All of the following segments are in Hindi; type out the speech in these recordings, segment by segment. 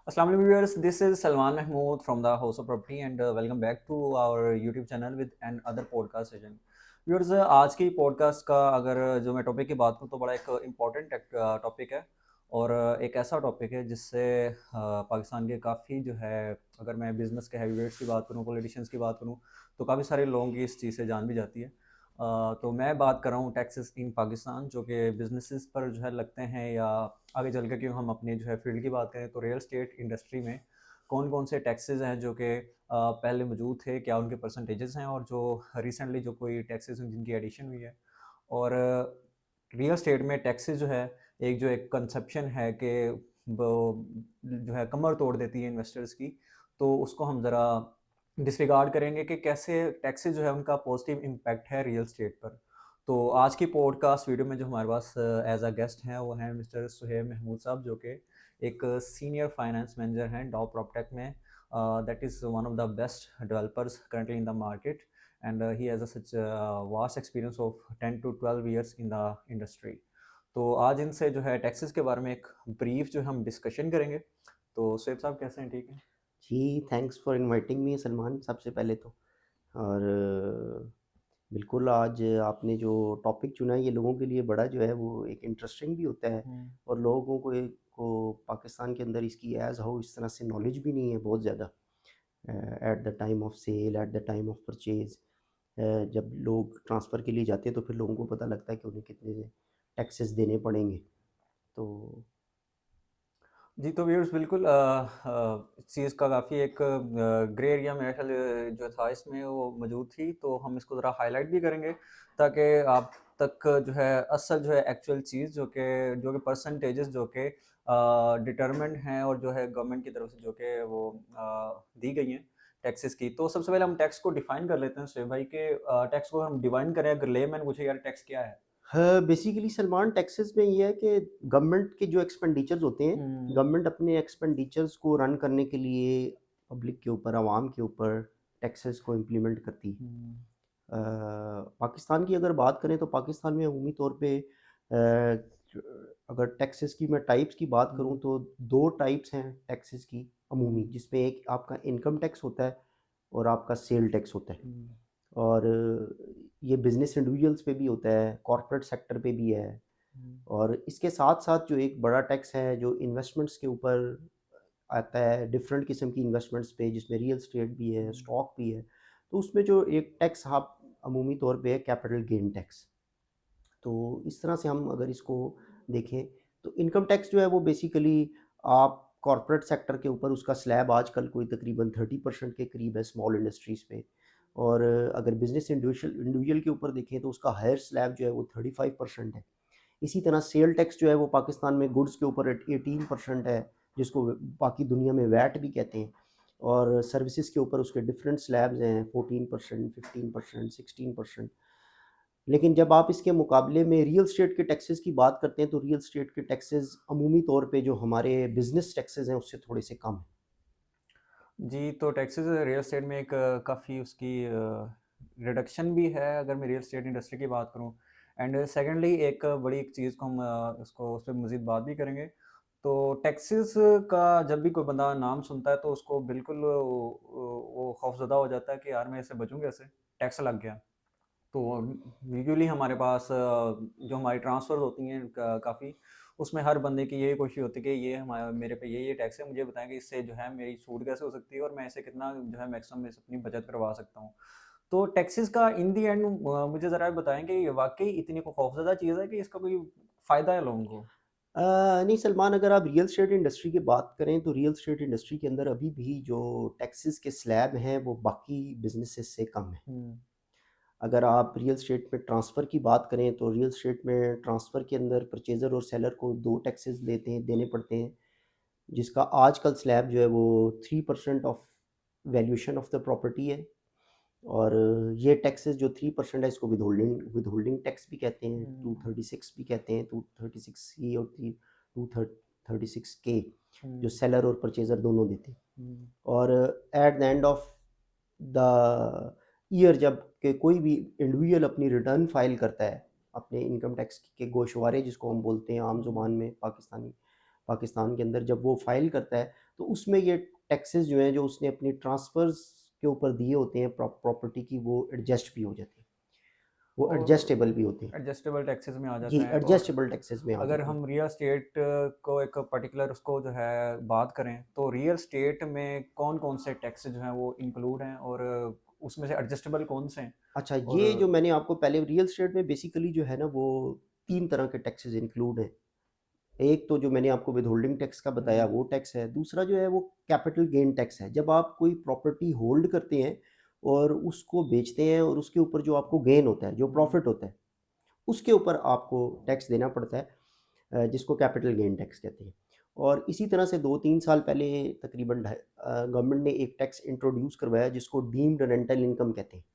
Assalamu alaikum viewers, this is Salman Mahmood from the House of Property and welcome back to our YouTube channel with another podcast session. Viewers, आज की पॉडकास्ट का अगर जो मैं टॉपिक की बात करूँ तो बड़ा एक इम्पॉर्टेंट टॉपिक है और एक ऐसा टॉपिक है जिससे पाकिस्तान के काफ़ी जो है, अगर मैं बिज़नेस के हैवीवेट्स की बात करूँ, पॉलिटिशियंस की बात करूँ, तो काफ़ी सारे लोगों की इस चीज़ से जान भी जाती है। तो मैं बात कर रहा हूँ टैक्सेस इन पाकिस्तान, जो कि बिजनेसेस पर जो है लगते हैं, या आगे चल के क्यों हम अपने जो है फील्ड की बात करें तो रियल स्टेट इंडस्ट्री में कौन कौन से टैक्सेस हैं जो कि पहले मौजूद थे, क्या उनके परसेंटेजेस हैं, और जो रिसेंटली जो कोई टैक्सेस हैं जिनकी एडिशन हुई है। और रियल स्टेट में टैक्सेस जो है, एक कंसेप्शन है कि वो जो है कमर तोड़ देती है इन्वेस्टर्स की। तो उसको हम ज़रा डिसरिगार्ड करेंगे कि कैसे टैक्सेस जो है उनका पॉजिटिव इम्पैक्ट है रियल स्टेट पर। तो आज की पॉडकास्ट वीडियो में जो हमारे पास एज अ गेस्ट हैं वो हैं मिस्टर सुहेब महमूद साहब, जो कि एक सीनियर फाइनेंस मैनेजर हैं डॉ प्रॉपटेक में। That is one of the best developers currently in the market and he has a such vast experience of 10 to 12 years in the industry. तो आज इनसे जो है टैक्सेस के बारे में एक ब्रीफ जो हम डिस्कशन करेंगे। तो सुहेब साहब कैसे हैं, ठीक हैं? जी, thanks for inviting me Salman, सबसे पहले तो। और बिल्कुल आज आपने जो टॉपिक चुना है ये लोगों के लिए बड़ा जो है वो एक इंटरेस्टिंग भी होता है। हम्म। और लोगों को पाकिस्तान के अंदर इसकी एज़ हाउ इस तरह से नॉलेज भी नहीं है बहुत ज़्यादा। At the time of sale, at the time of purchase, जब लोग ट्रांसफ़र के लिए जाते हैं तो फिर लोगों को पता लगता है कि उन्हें कितने टैक्सेस देने पड़ेंगे। तो जी, तो व्यूअर्स बिल्कुल इस चीज़ का काफ़ी एक ग्रे एरिया मेरे ख्याल जो था इसमें वो मौजूद थी, तो हम इसको ज़रा हाईलाइट भी करेंगे ताकि आप तक जो है असल जो है एक्चुअल चीज़ जो कि परसेंटेजेस जो कि डिटरमिन्ड हैं और जो है गवर्नमेंट की तरफ से जो कि वो दी गई हैं टैक्सेस की। तो सबसे पहले हम टैक्स को डिफ़ाइन कर लेते हैं सुहेब भाई के। टैक्स को हम डिफ़ाइन करें, अगर लेमैन पूछे यार टैक्स क्या है? हाँ, बेसिकली सलमान टैक्सेस में ये है कि गवर्नमेंट के जो एक्सपेंडिचर्स होते हैं, हुँ, गवर्नमेंट अपने एक्सपेंडिचर्स को रन करने के लिए पब्लिक के ऊपर, आवाम के ऊपर टैक्सेस को इम्प्लीमेंट करती है। हुँ, पाकिस्तान की अगर बात करें तो पाकिस्तान में अमूमी तौर पे अगर टैक्सेस की मैं टाइप्स की बात करूं हुँ, तो 2 टाइप्स हैं टैक्सेस की अमूमी, हुँ, जिसमें एक आपका इनकम टैक्स होता है और आपका सेल टैक्स होता है। हुँ, और ये बिज़नेस इंडिविजुअल्स पे भी होता है, कॉर्पोरेट सेक्टर पे भी है। हुँ, और इसके साथ-साथ जो एक बड़ा टैक्स है जो इन्वेस्टमेंट्स के ऊपर आता है, डिफरेंट किस्म की इन्वेस्टमेंट्स पे, जिसमें रियल एस्टेट भी है, हुँ। स्टॉक भी है। तो उसमें जो एक टैक्स आप अमूमी तौर पे है कैपिटल गेन टैक्स। तो इस तरह से हम अगर इसको देखें तो इनकम टैक्स जो है वो बेसिकली आप कॉर्पोरेट सेक्टर के ऊपर उसका स्लैब आजकल कोई तकरीबन 30% के करीब है स्मॉल इंडस्ट्रीज़ पे। और अगर बिज़नेस इंडिविजुअल के ऊपर देखें तो उसका हायर स्लैब जो है वो 35% है। इसी तरह सेल टैक्स जो है वो पाकिस्तान में गुड्स के ऊपर 18% है, जिसको बाकी दुनिया में वैट भी कहते हैं। और सर्विसेज के ऊपर उसके डिफरेंट स्लैब्स हैं, 14%, 15%, 16%। लेकिन जब आप इसके मुकाबले में रियल स्टेट के टैक्सेस की बात करते हैं तो रियल स्टेट के टैक्सेस अमूमी तौर पे जो हमारे बिजनेस टैक्सेस हैं उससे थोड़े से कम हैं। जी, तो टैक्सेस रियल एस्टेट में एक काफ़ी उसकी रिडक्शन भी है, अगर मैं रियल एस्टेट इंडस्ट्री की बात करूँ। एंड सेकेंडली एक बड़ी एक चीज़ को हम उसको उस पे मज़ीद बात भी करेंगे। तो टैक्सेस का जब भी कोई बंदा नाम सुनता है तो उसको बिल्कुल वो खौफ़ज़दा हो जाता है कि यार मैं इससे बचूँ कैसे? टैक्स लग गया। तो यूजुअली हमारे पास जो हमारी ट्रांसफ़र होती हैं काफ़ी, उसमें हर बंदे की यही कोशिश होती है कि ये हमारा मेरे पे ये टैक्स है, मुझे बताएँ कि इससे जो है मेरी छूट कैसे हो सकती है और मैं इससे कितना जो है मैक्सिमम इस अपनी बचत करवा सकता हूँ। तो टैक्सेस का इन द एंड मुझे ज़रा बताएँ कि ये वाक़ई इतनी को खौफ़ज़दा चीज़ है कि इसका कोई फ़ायदा है लोगों को? नहीं सलमान, अगर आप रियल स्टेट इंडस्ट्री की बात करें तो रियल स्टेट इंडस्ट्री के अंदर अभी भी जो टैक्सेस के स्लैब हैं वो बाकी बिजनेसेस से कम है। हुँ, अगर आप रियल स्टेट में ट्रांसफ़र की बात करें तो रियल स्टेट में ट्रांसफ़र के अंदर परचेज़र और सेलर को 2 टैक्सेस देने पड़ते हैं, जिसका आजकल स्लैब जो है वो 3% of valuation of the property है। और ये टैक्सेस जो 3% है इसको विदहोल्डिंग टैक्स भी कहते हैं, हुँ, 236 भी कहते हैं, 236 और टू 36 के, जो हुँ, सेलर और परचेज़र दोनों देते हैं। हुँ, और at the end of the year जब के कोई भी इंडिविजुअल अपनी रिटर्न फाइल करता है अपने इनकम टैक्स के गोशवारे जिसको हम बोलते हैं आम हुँ, ज़ुबान में पाकिस्तानी, पाकिस्तान के अंदर जब वो फाइल करता है तो उसमें ये टैक्सेस जो हैं जो उसने अपनी ट्रांसफ़र्स के ऊपर दिए होते हैं प्रॉपर्टी की, वो एडजस्ट भी हो जाते हैं, वो और एडजस्टेबल भी होते हैं। एडजस्टेबल टैक्सेस में आ जी, जाता है। और एडजस्टेबल टैक्सेस में आ अगर जाते हैं। हम रियल एस्टेट को एक पर्टिकुलर उसको जो है बात करें, तो रियल एस्टेट में कौन-कौन से टैक्स जो हैं वो इंक्लूड हैं, और उसमें से एडजस्टेबल कौन से हैं? अच्छा, और ये जो मैंने आपको पहले रियल एस्टेट में बेसिकली जो है ना वो 3 तरह के टैक्सेस इंक्लूड हैं। एक तो जो मैंने आपको विथहोल्डिंग टैक्स का बताया हुँ, वो टैक्स है। दूसरा जो है वो कैपिटल गेन टैक्स है। जब आप कोई प्रॉपर्टी होल्ड करते हैं और उसको बेचते हैं और उसके ऊपर जो आपको गेन होता है, जो हुँ, प्रॉफ़िट होता है, उसके ऊपर आपको टैक्स देना पड़ता है, जिसको कैपिटल गेन टैक्स कहते हैं। और इसी तरह से 2-3 साल पहले तकरीबन गवर्नमेंट ने एक टैक्स इंट्रोड्यूस करवाया जिसको डीम्ड रेंटल इनकम कहते हैं।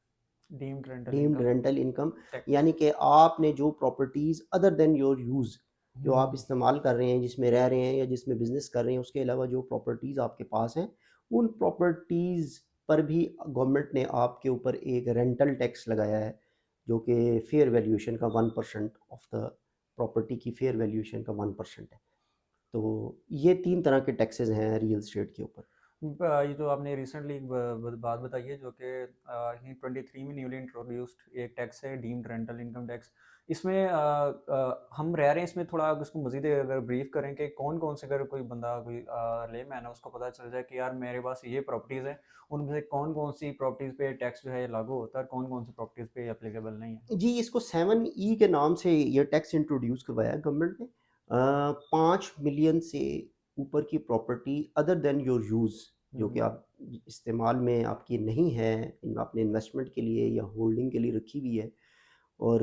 Deemed rental deemed income rental income tax. यानी कि आपने जो properties other than your use, जो आप हुँ, इस्तेमाल कर रहे हैं, जिसमें रह रहे हैं या जिसमें बिज़नेस कर रहे हैं, उसके अलावा जो प्रॉपर्टीज़ आपके पास हैं, उन प्रॉपर्टीज़ पर भी गवर्नमेंट ने आपके ऊपर एक रेंटल टैक्स लगाया है, जो कि फेयर वैल्यूएशन का 1% ऑफ द प्रॉपर्टी की फेयर वैल्यूएशन का 1% है। तो ये 3 तरह के टैक्सेस हैं रियल एस्टेट के ऊपर। ये जो आपने रिसेंटली एक बात बताई है, जो कि ये 23 में न्यूली इंट्रोड्यूस्ड एक टैक्स है, डीम्ड रेंटल इनकम टैक्स। इसमें हम रह रहे हैं, इसमें थोड़ा आप उसको मजीद अगर ब्रीफ करें कि कौन कौन से, अगर कोई बंदा कोई लेमैन है उसको पता चल जाए कि यार मेरे पास ये प्रॉपर्टीज़ है, उनमें से कौन कौन सी प्रॉपर्टीज़ पे टैक्स जो है ये लागू होता है, और कौन कौन सी प्रॉपर्टीज़ पे एप्लीकेबल नहीं है। जी, इसको 7E के नाम से ये टैक्स इंट्रोड्यूस करवाया है गवर्नमेंट ने। 5 मिलियन से ऊपर की property other than your use, जो कि हम्म, आप इस्तेमाल में आपकी नहीं है, आपने इन्वेस्टमेंट के लिए या होल्डिंग के लिए रखी हुई है और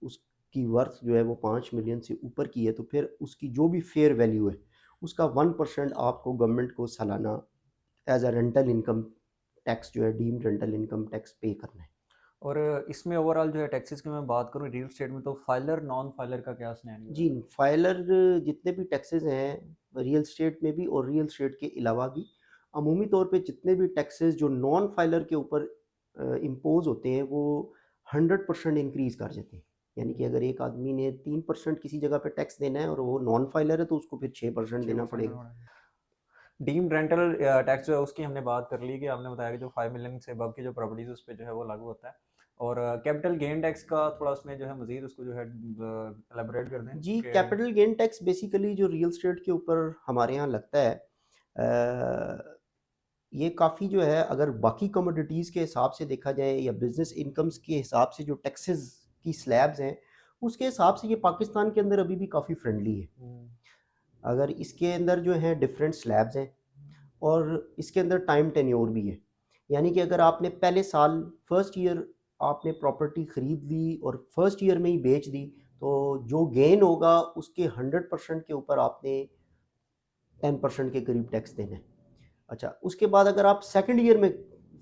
उसकी वर्थ जो है वो 5 मिलियन से ऊपर की है, तो फिर उसकी जो भी फेयर वैल्यू है, उसका 1% आपको गवर्नमेंट को सालाना as a rental income tax जो है डीम्ड रेंटल इनकम टैक्स पे करना है। और इसमें ओवरऑल जो है टैक्सेस की मैं बात करूँ रियल स्टेट में, तो फाइलर नॉन फाइलर का क्या सिनेरियो जी, है? फाइलर जितने भी टैक्सेस हैं, रियल एस्टेट में भी और रियल एस्टेट के अलावा भी, अमूमी तौर पे जितने भी टैक्सेस जो नॉन फाइलर के ऊपर इम्पोज़ होते हैं, वो 100% इंक्रीज़ कर जाते हैं। यानी कि हम्म, अगर एक आदमी ने 3% किसी जगह पे टैक्स देना है और वो नॉन फाइलर है, तो उसको फिर 6% देना 6% पड़ेगा। करना पड़ेगा। डीम्ड रेंटल टैक्स जो है उसकी हमने बात कर ली, कि आपने बताया कि जो 5 मिलियन से अबव की जो प्रॉपर्टीज उस पे जो है वो लागू होता है। और कैपिटल गेन टैक्स का थोड़ा उसमें जो है मजीद उसको जो है एलेबोरेट कर दें जी, कि कैपिटल गेन टैक्स बेसिकली जो रियल एस्टेट के ऊपर हमारे यहाँ लगता है, ये काफ़ी जो है अगर बाकी कमोडिटीज़ के हिसाब से देखा जाए या बिज़नेस इनकम्स के हिसाब से जो टैक्सेस की स्लैब्स हैं, उसके हिसाब से ये पाकिस्तान के अंदर अभी भी काफ़ी फ्रेंडली है। हम्म, अगर इसके अंदर जो है डिफरेंट स्लैब्स हैं और इसके अंदर टाइम टेन्योर भी है। यानी कि अगर आपने पहले साल फर्स्ट ईयर आपने प्रॉपर्टी खरीद ली और फर्स्ट ईयर में ही बेच दी, तो जो गेन होगा उसके 100% के ऊपर आपने 10% के करीब टैक्स देना है। अच्छा, उसके बाद अगर आप सेकंड ईयर में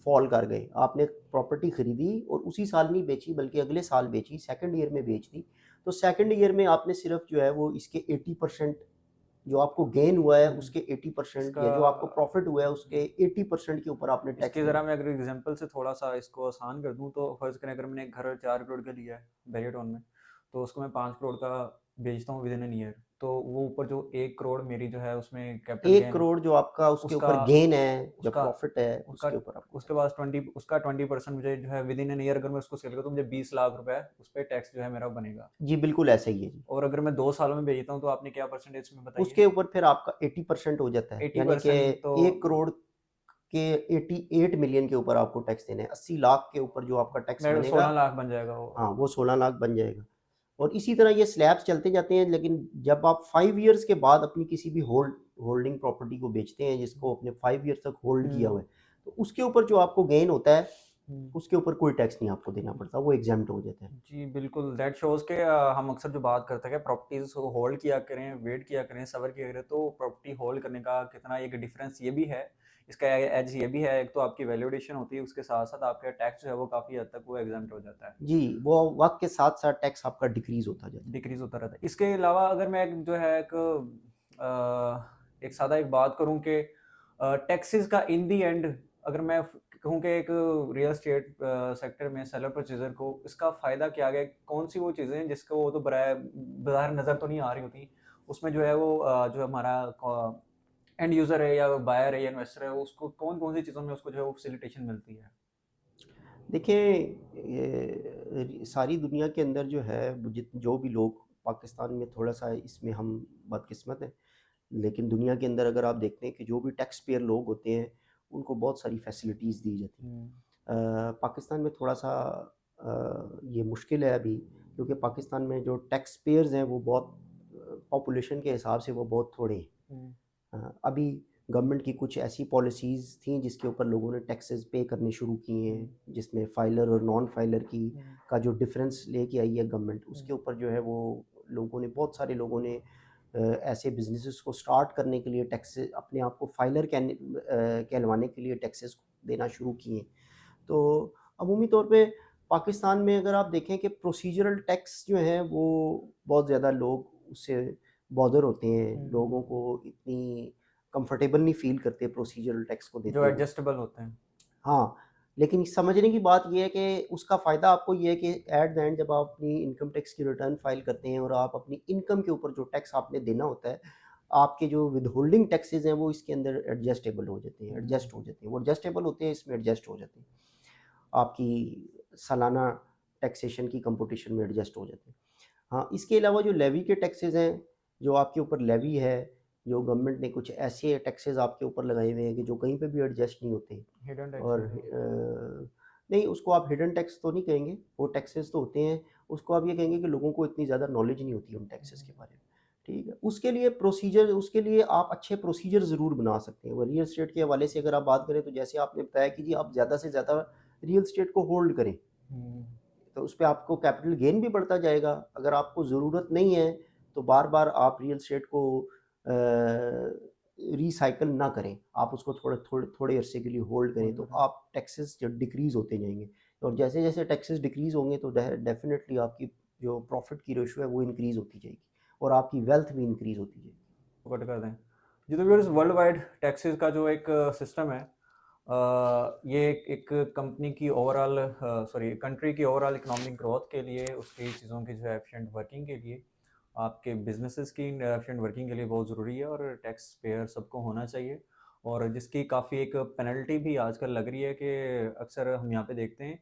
फ़ॉल कर गए, आपने प्रॉपर्टी खरीदी और उसी साल नहीं बेची बल्कि अगले साल बेची, सेकंड ईयर में बेच दी, तो सेकंड ईयर में आपने सिर्फ़ जो है वो इसके 80% जो आपको गेन हुआ है हम्म, उसके 80% इसका या जो आपको प्रॉफ़िट हुआ है उसके 80% के ऊपर आपने टैक्स इसकी देना ज़रा है। मैं अगर एग्जांपल से थोड़ा सा इसको आसान कर दूं, तो फर्ज करें अगर मैंने एक घर 4 करोड़ का लिया है बैरियटॉन में, तो उसको मैं 5 करोड़ का बेचता हूँ विद इन एन ईयर, तो वो ऊपर जो 1 करोड़ मेरी जो है उसमें कैपिटल 1 गेन, करोड़ जो आपका उसके उसका ऊपर गेन है, या उसका प्रॉफ़िट है, उसका उसके ऊपर आपको उसके टैक्स। बाद 20% मुझे जो है विद इन एन ईयर अगर मैं उसको सेल करूँ, तो मुझे 20 लाख रुपए उस पर टैक्स जो है मेरा बनेगा। जी, बिल्कुल ऐसा ही है जी। और अगर मैं 2 सालों में बेचता हूँ, तो आपने क्या परसेंटेज में बताइए? उसके ऊपर फिर आपका 80% हो जाता है, एटी यानी कि परसेंट तो 1 करोड़ के 88 मिलियन के ऊपर आपको टैक्स देना है। 80 लाख के ऊपर जो आपका टैक्स मेरे बनेगा, 16 लाख बन जाएगा वो। हाँ, वो 16 लाख बन जाएगा। और इसी तरह ये स्लैब्स चलते जाते हैं, लेकिन जब आप 5 इयर्स के बाद अपनी किसी भी होल्डिंग प्रॉपर्टी को बेचते हैं, जिसको आपने 5 ईयर तक होल्ड किया हम्म, हुआ है, तो उसके ऊपर जो आपको गेन होता है, हम्म। उसके ऊपर कोई टैक्स नहीं आपको देना पड़ता, वो एग्ज़ेम्प्ट हो जाता है। जी, बिल्कुल, दैट शोज़ के हम अक्सर जो बात करते हैं कि प्रॉपर्टीज़ को होल्ड किया करें, वेट किया करें, सब्र किया करें, तो प्रॉपर्टी होल्ड करने का कितना एक डिफरेंस ये भी है, इसका एज ये भी है, एक तो आपकी वैल्यूएशन होती है, उसके साथ-साथ आपका टैक्स जो है वो काफ़ी हद तक वो एग्ज़ेम्प्ट हो जाता है, जी, वो वक़्त के साथ-साथ टैक्स आपका डिक्रीज़ होता जाता है। डिक्रीज़ होता रहता है। इसके अलावा अगर मैं एक जो है एक सादा एक बात करूँ कि टैक्सेस का इन द एंड, अगर मैं कहूँ कि एक रियल एस्टेट सेक्टर में सेलर परचेज़र को इसका फ़ायदा क्या है? कौन-सी वो चीज़ें हैं जिसको वो तो बराए ज़ाहिर नज़र तो नहीं आ रही होती, उसमें जो है वो जो हमारा एंड यूज़र है या बायर है या इन्वेस्टर है, उसको कौन-कौन सी चीज़ों में उसको जो है वो फैसिलिटेशन मिलती है? देखिए, ये सारी दुनिया के अंदर जो है जो भी लोग, पाकिस्तान में थोड़ा सा इसमें हम बदकिस्मत हैं, लेकिन दुनिया के अंदर अगर आप देखते हैं कि जो भी टैक्स पेयर लोग होते हैं उनको बहुत सारी फैसिलिटीज़ दी जाती हैं। हुँ, पाकिस्तान में थोड़ा सा ये मुश्किल है अभी, क्योंकि पाकिस्तान में जो टैक्स पेयर्स हैं वो बहुत पॉपुलेशन के हिसाब से वो बहुत थोड़े हैं। हुँ, अभी गवर्नमेंट की कुछ ऐसी पॉलिसीज़ थी जिसके ऊपर लोगों ने टैक्सेस पे करने शुरू किए हुँ, हैं, जिसमें फाइलर और नॉन फाइलर की हुँ, का जो डिफरेंस लेके आई है गवर्नमेंट, हुँ, उसके ऊपर जो है वो लोगों ने, बहुत सारे लोगों ने ऐसे बिजनेसेस को स्टार्ट करने के लिए टैक्स, अपने आप को फाइलर कहलवाने के लिए टैक्सेस देना शुरू किए। तो अमूमी तौर पे पाकिस्तान में अगर आप देखें कि प्रोसीजरल टैक्स जो है वो बहुत ज़्यादा लोग उससे बॉदर होते हैं, हुँ, लोगों को इतनी कंफर्टेबल नहीं फ़ील करते प्रोसीजरल टैक्स को जो देते हुए। एडजस्टेबल होते हैं। हाँ, लेकिन समझने की बात ये है कि उसका फ़ायदा आपको ये है कि एट द एंड जब आप अपनी इनकम टैक्स की रिटर्न फ़ाइल करते हैं और आप अपनी इनकम के ऊपर जो टैक्स आपने देना होता है, आपके जो विथहोल्डिंग टैक्सेज़ हैं वो इसके अंदर एडजस्टेबल हो जाते हैं, हुँ, एडजस्ट हो जाते हैं। वो एडजस्टेबल होते हैं, इसमें एडजस्ट हो जाते हैं। आपकी सालाना टैक्सेशन की कंप्यूटेशन में एडजस्ट हो जाते हैं। हाँ, इसके अलावा जो लेवी के टैक्सेस हैं, जो आपके ऊपर लेवी है, जो गवर्नमेंट ने कुछ ऐसे टैक्सेस आपके ऊपर लगाए हुए हैं कि जो कहीं पे भी एडजस्ट नहीं होते। हिडन और टैक्सेस हैं। नहीं, उसको आप हिडन टैक्स तो नहीं कहेंगे, वो टैक्सेस तो होते हैं, उसको आप ये कहेंगे कि लोगों को इतनी ज़्यादा नॉलेज नहीं होती उन टैक्सेस हुँ, के बारे में, ठीक है? उसके लिए आप अच्छे प्रोसीजर ज़रूर बना सकते हैं। वो रियल एस्टेट के हवाले से अगर आप बात करें, तो जैसे आपने बताया कि जी आप ज़्यादा से ज़्यादा रियल एस्टेट को होल्ड करें। हुँ, तो उसपे आपको कैपिटल गेन भी बढ़ता जाएगा। अगर आपको ज़रूरत नहीं है, तो बार-बार आप रियल एस्टेट को रिसाइकिल ना करें। आप उसको थोड़े अरसे के लिए होल्ड करें, होल्ड तो करें। आप टैक्सेस जो डिक्रीज़ होते जाएँगे। और जैसे-जैसे टैक्सेस डिक्रीज़ होंगे, तो डेफ़िनिटली आपकी जो प्रॉफ़िट की रेशियो है वो इंक्रीज़ होती जाएगी और आपकी वेल्थ भी इंक्रीज़ होती जाएगी। कट कर दें। जी, तो व्यूअर्स वर्ल्ड वाइड टैक्सेस का जो एक सिस्टम है, ये एक कंपनी की ओवरऑल सॉरी कंट्री की ओवरऑल इकोनॉमिक ग्रोथ के लिए, उसकी चीज़ों की जो है एफिशिएंट वर्किंग के लिए, आपके बिजनेसेस की एफिशिएंट वर्किंग के लिए बहुत ज़रूरी है और टैक्स पेयर सबको होना चाहिए। और जिसकी काफ़ी एक पेनल्टी भी आजकल लग रही है कि अक्सर हम यहाँ पे देखते हैं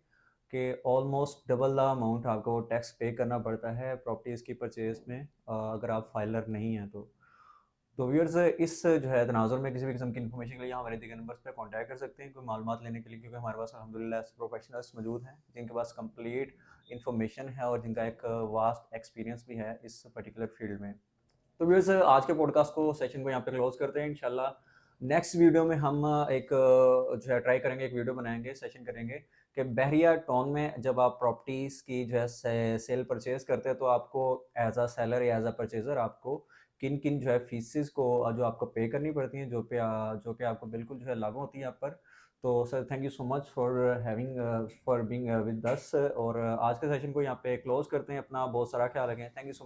कि ऑलमोस्ट डबल द अमाउंट आपको टैक्स पे करना पड़ता है प्रॉपर्टीज़ की परचेज़ में, अगर आप फाइलर नहीं हैं तो। तो व्यूअर्स इस जो है तनाज़ुर में किसी भी किस्म की इन्फॉर्मेशन के लिए हमारे दिए गए नंबर्स पे कॉन्टैक्ट कर सकते हैं कोई मालूमात लेने के लिए, क्योंकि हमारे पास अल्हम्दुलिल्लाह ऐसे प्रोफेशनल्स मौजूद हैं जिनके पास कंप्लीट इन्फॉर्मेशन है और जिनका एक वास्ट एक्सपीरियंस भी है इस पर्टिकुलर फील्ड में। तो व्यूअर्स आज के पॉडकास्ट को सेशन को यहाँ पे क्लोज करते हैं इंशाल्लाह। नेक्स्ट वीडियो में हम एक जो है ट्राई करेंगे, एक वीडियो बनाएंगे, सेशन करेंगे कि बहरिया टाउन में जब आप प्रॉपर्टीज़ की जो है सेल परचेज करते हैं तो आपको एज अ सेलर या एज अ परचेजर आपको किन किन जो है फीसिस को जो आपको पे करनी पड़ती हैं, जो कि आपको बिल्कुल जो है लागू होती है आप पर। तो sir thank you so much for being with us, और आज के सेशन को यहाँ पे क्लोज करते हैं। अपना बहुत सारा ख्याल रखें। Thank you so much.